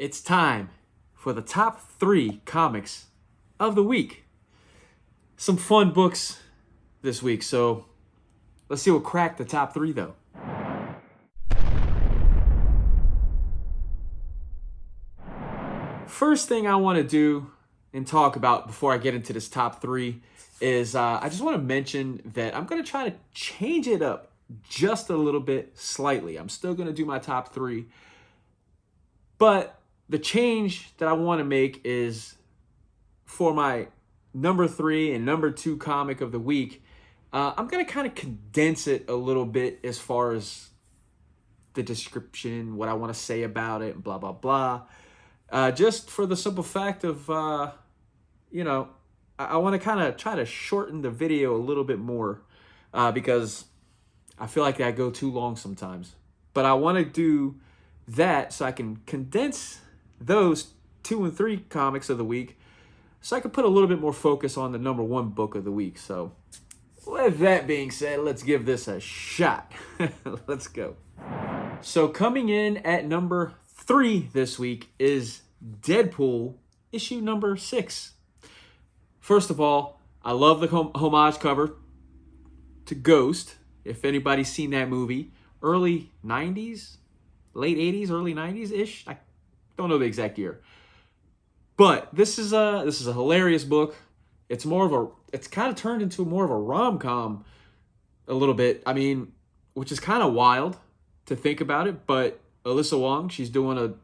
It's time for the top 3 comics of the week. Some fun books this week, so let's see what cracked the top 3 though. First thing I want to do and talk about before I get into this top 3 is I just want to mention that I'm going to try to change it up just a little bit slightly. I'm still going to do my top 3, but the change that I want to make is for my number 3 and number 2 comic of the week. I'm going to kind of condense it a little bit as far as the description, what I want to say about it, blah, blah, blah. Just for the simple fact of, I want to kind of try to shorten the video a little bit more because I feel like I go too long sometimes. But I want to do that so I can condense those 2 and 3 comics of the week so I can put a little bit more focus on the number 1 book of the week. So with that being said, let's give this a shot. Let's go. So coming in at number 3 this week is Deadpool, issue number 6. First of all, I love the homage cover to Ghost. If anybody's seen that movie, early 90s, late 80s, early 90s-ish. I don't know the exact year. But this is a hilarious book. It's kind of turned into more of a rom-com a little bit. I mean, which is kind of wild to think about it, but Alyssa Wong, she's doing a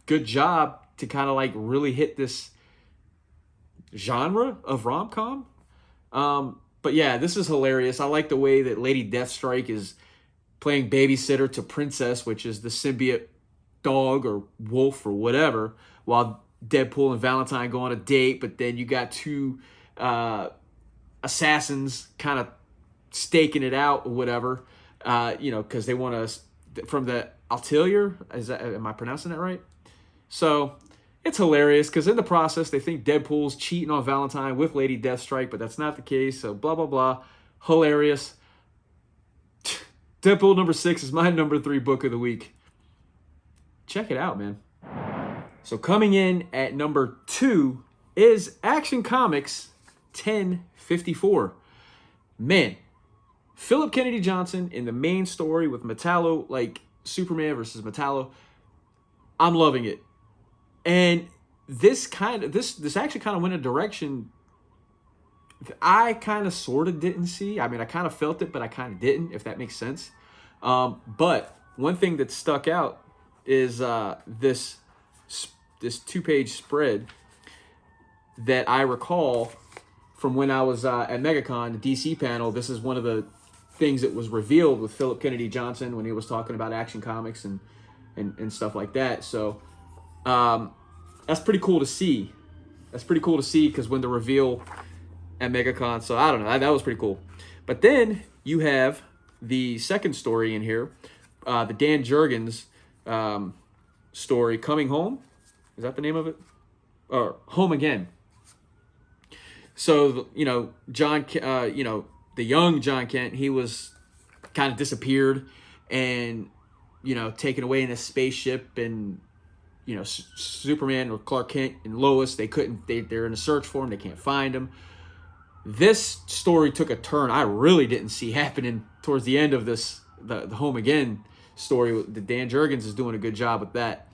good job to kind of like really hit this genre of rom-com. But yeah, this is hilarious. I like the way that Lady Deathstrike is playing babysitter to Princess, which is the symbiote dog or wolf or whatever, while Deadpool and Valentine go on a date. But then you got 2 assassins kind of staking it out or whatever, because they want to, from the Atelier, am I pronouncing that right? So it's hilarious because in the process, they think Deadpool's cheating on Valentine with Lady Deathstrike, but that's not the case. So blah, blah, blah. Hilarious. Deadpool number 6 is my number 3 book of the week. Check it out, man. So coming in at number 2 is Action Comics 1054. Man, Philip Kennedy Johnson in the main story with Metallo, like Superman versus Metallo. I'm loving it. And this actually kind of went a direction I kind of sort of didn't see. I mean, I kind of felt it, but I kind of didn't, if that makes sense. But one thing that stuck out is this 2-page spread that I recall from when I was at MegaCon, the DC panel. This is one of the things that was revealed with Philip Kennedy Johnson when he was talking about Action Comics and stuff like that. So that's pretty cool to see. That's pretty cool to see because when the reveal at MegaCon, so I don't know, that was pretty cool. But then you have the second story in here, the Dan Jurgens story, Coming Home. Is that the name of it? Or Home Again. So, John, the young John Kent, he was kind of disappeared and, taken away in a spaceship, and, Superman or Clark Kent and Lois, they're in a search for him. They can't find him. This story took a turn I really didn't see happening towards the end of this, the Home Again story. The Dan Jurgens is doing a good job with that.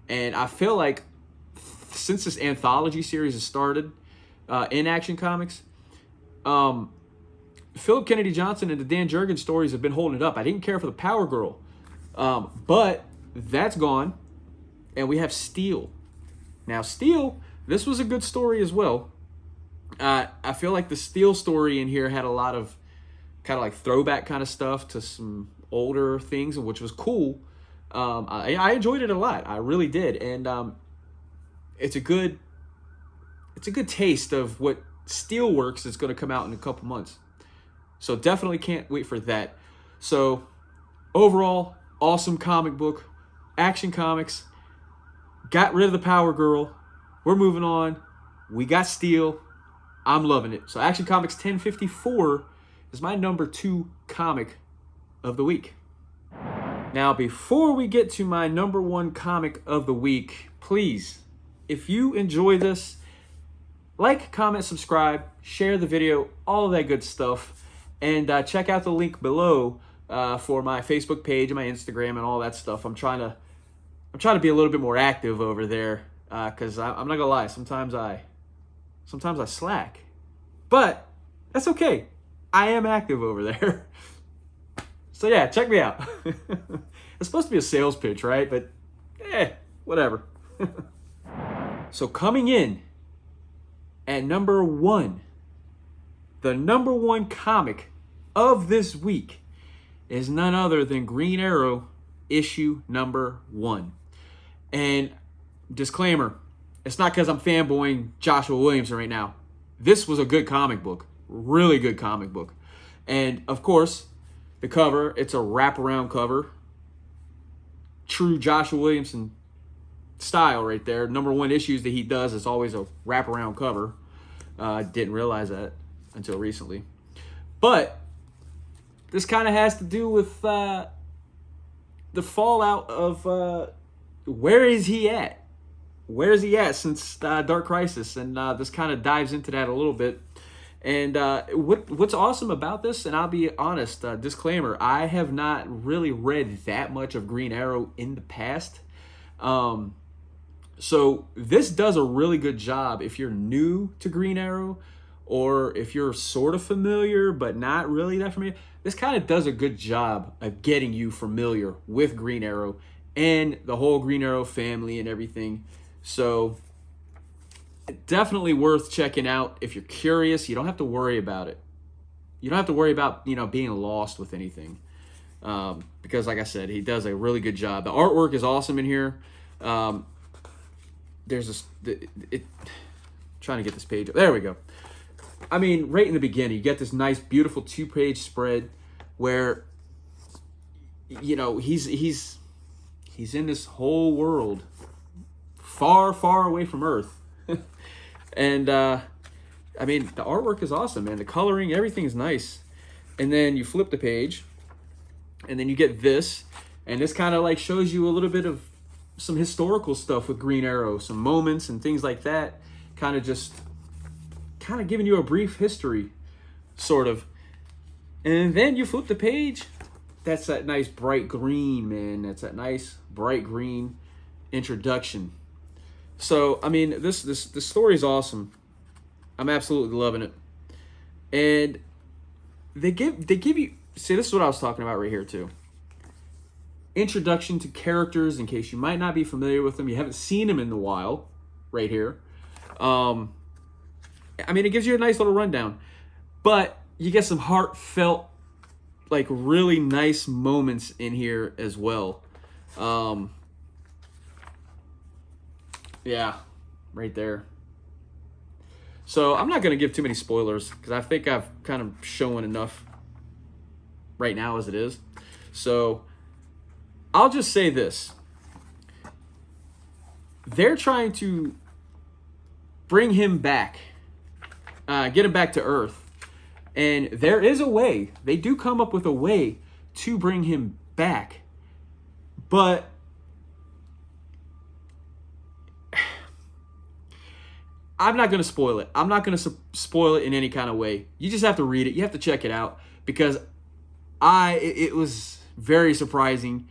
And I feel like since this anthology series has started in Action Comics, Philip Kennedy Johnson and the Dan Jurgens stories have been holding it up. I didn't care for the Power Girl, but that's gone, and we have Steel. Now, Steel, this was a good story as well. I feel like the Steel story in here had a lot of kind of like throwback kind of stuff to some older things, which was cool. I enjoyed it a lot. I really did, and it's a good taste of what Steelworks is going to come out in a couple months. So definitely can't wait for that. So overall, awesome comic book. Action Comics. Got rid of the Power Girl. We're moving on. We got Steel. I'm loving it. So Action Comics 1054 is my number 2 comic of the week. Now, before we get to my number one comic of the week, please, if you enjoy this, like, comment, subscribe, share the video, all of that good stuff. And check out the link below for my Facebook page and my Instagram and all that stuff. I'm trying to be a little bit more active over there because I'm not gonna lie. Sometimes I slack, but that's okay. I am active over there. So yeah, check me out. It's supposed to be a sales pitch, right? But whatever. So coming in at number one, the number one comic of this week is none other than Green Arrow issue number 1. And disclaimer, it's not because I'm fanboying Joshua Williamson right now. This was a good comic book, really good comic book. And of course, the cover, it's a wraparound cover. True Joshua Williamson style right there. Number one issues that he does is always a wraparound cover. Didn't realize that until recently. But this kind of has to do with the fallout of where is he at? Where is he at since Dark Crisis? And this kind of dives into that a little bit. And what's awesome about this, and I'll be honest, disclaimer, I have not really read that much of Green Arrow in the past. So this does a really good job if you're new to Green Arrow, or if you're sort of familiar but not really that familiar. This kind of does a good job of getting you familiar with Green Arrow and the whole Green Arrow family and everything. So definitely worth checking out if you're curious. You don't have to worry about it. You don't have to worry about, being lost with anything. Because like I said, he does a really good job. The artwork is awesome in here. There's trying to get this page up. There we go. I mean, right in the beginning, you get this nice, beautiful 2-page spread where, he's in this whole world far, far away from Earth. And, I mean, the artwork is awesome, man. The coloring, everything is nice. And then you flip the page, and then you get this. And this kind of like shows you a little bit of some historical stuff with Green Arrow, some moments and things like that. Kind of giving you a brief history, sort of. And then you flip the page. That's that nice bright green, man. That's that nice bright green introduction. So, I mean, this story is awesome. I'm absolutely loving it. And they give you, see, this is what I was talking about right here too. Introduction to characters in case you might not be familiar with them. You haven't seen them in a while, right here. I mean, it gives you a nice little rundown. But you get some heartfelt, like really nice moments in here as well. Yeah, right there. So I'm not going to give too many spoilers because I think I've kind of shown enough right now as it is. So I'll just say this. They're trying to bring him back, get him back to Earth. And there is a way. They do come up with a way to bring him back. But I'm not going to spoil it. I'm not going to spoil it in any kind of way. You just have to read it. You have to check it out because it was very surprising.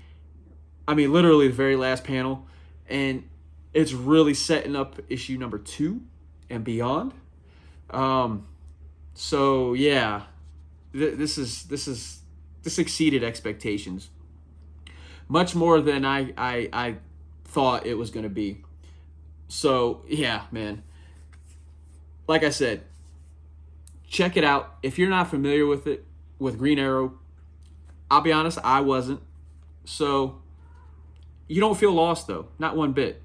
I mean, literally the very last panel, and it's really setting up issue number 2 and beyond. So yeah, this exceeded expectations much more than I thought it was going to be. So yeah, man. Like I said, check it out. If you're not familiar with it, with Green Arrow, I'll be honest, I wasn't. So you don't feel lost though, not one bit.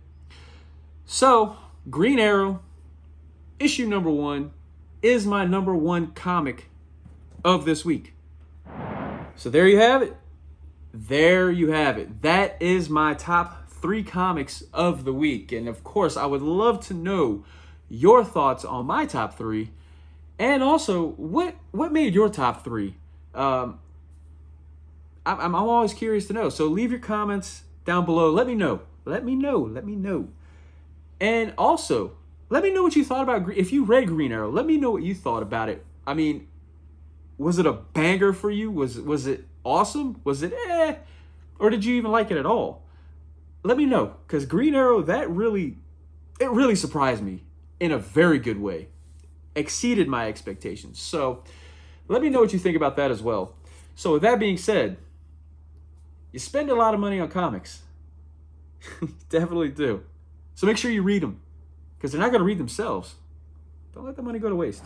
So Green Arrow, issue number 1, is my number 1 comic of this week. So there you have it. There you have it. That is my top 3 comics of the week. And of course, I would love to know your thoughts on my top 3, and also what made your top 3. I'm always curious to know. So leave your comments down below. Let me know. Let me know. Let me know. And also, let me know what you thought about, if you read Green Arrow, let me know what you thought about it. I mean, was it a banger for you? Was it awesome? Was it or did you even like it at all? Let me know, because Green Arrow, it really surprised me in a very good way. Exceeded my expectations. So let me know what you think about that as well. So with that being said, you spend a lot of money on comics. Definitely do. So make sure you read them, because they're not going to read themselves. Don't let the money go to waste.